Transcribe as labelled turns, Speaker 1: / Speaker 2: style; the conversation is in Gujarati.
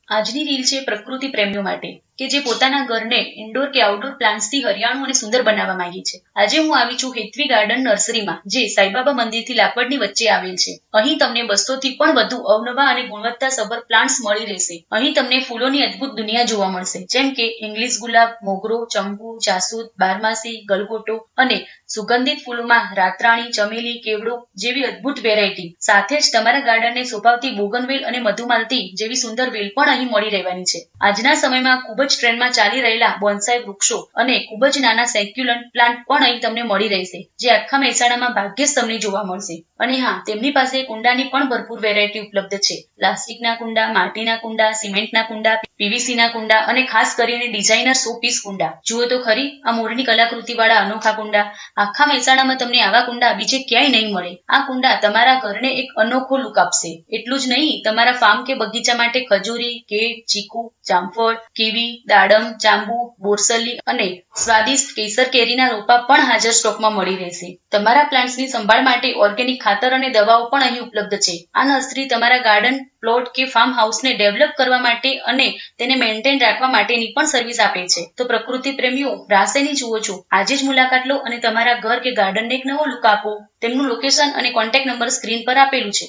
Speaker 1: આજની રીલ છે પ્રકૃતિ પ્રેમીઓ માટે કે જે પોતાના ઘરને ઇન્ડોર કે આઉટડોર પ્લાન્ટ્સથી હરિયાળું અને સુંદર બનાવવા માંગે છે. આજે હું આવી છું હેતવી ગાર્ડન નર્સરીમાં, જે સાઈબાબા મંદિરથી લાકડની વચ્ચે આવેલ છે. અહીં તમને 200 થી પણ વધુ અવનવા અને ગુણવત્તાસભર પ્લાન્ટ્સ મળી રહેશે. અહીં તમને ફૂલોની અદ્ભુત દુનિયા જોવા મળશે, જેમ કે ઇંગ્લિશ ગુલાબ, મોગરો, ચંપુ, જાસૂદ, બારમાસી, ગલગોટો અને સુગંધિત ફૂલોમાં રાતરાણી, ચમેલી, કેવડો જેવી અદ્ભુત વેરાયટી. સાથે જ તમારા ગાર્ડનને શોભાવતી બોગનવેલ અને મધુમાલતી જેવી સુંદર વેલ પણ અહીં મળી રહેવાની છે. આજના સમયમાં ખૂબ જ ટ્રેન્ડમાં ચાલી રહેલા બોન્સાઈ વૃક્ષો અને ખૂબ જ નાના સેક્યુલન્ટ પ્લાન્ટ પણ અહીં તમને મળી રહેશે, જે આખા મહેસાણામાં ભાગ્યે જ તમને જોવા મળશે. અને હા, તેમની પાસે કુંડાની પણ ભરપૂર વેરાયટી ઉપલબ્ધ છે. પ્લાસ્ટિકના કુંડા, માટીના કુંડા, સિમેન્ટના કુંડા, પીવીસીના કુંડા અને ખાસ કરીને ડિઝાઇનર સો પીસ કુંડા. જુઓ તો ખરી આ મોરની કલાકૃતિવાળા અનોખા કુંડા. આખા મહેસાણામાં તમને આવા કુંડા બીજે ક્યાંય નહીં મળે. આ કુંડા તમારા ઘરને એક અનોખો લુક આપશે. એટલું જ નહીં, તમારા ફાર્મ કે બગીચા માટે ખજૂરી, કેળ, ચીકુ, જામફળ, કીવી, દાડમ, જાંબુ, બોરસલી અને સ્વાદિષ્ટ કેસર કેરીના રોપા પણ હાજર સ્ટોકમાં મળી રહેશે. તમારા પ્લાન્ટ્સની સંભાળ માટે ઓર્ગેનિક ખાતર અને દવાઓ પણ અહીં ઉપલબ્ધ છે. આ નર્સરી તમારા ગાર્ડન, પ્લોટ કે ફાર્મ હાઉસને ડેવલપ કરવા માટે અને તેને મેન્ટેન રાખવા માટેની પણ સર્વિસ આપે છે. તો પ્રકૃતિ પ્રેમીઓ, રાહ શેની જુઓ છો? આજે જ મુલાકાત લો અને તમારા ઘર કે ગાર્ડનને એક નવો લુક આપો. તેમનું લોકેશન અને કોન્ટેક્ટ નંબર સ્ક્રીન પર આપેલું છે.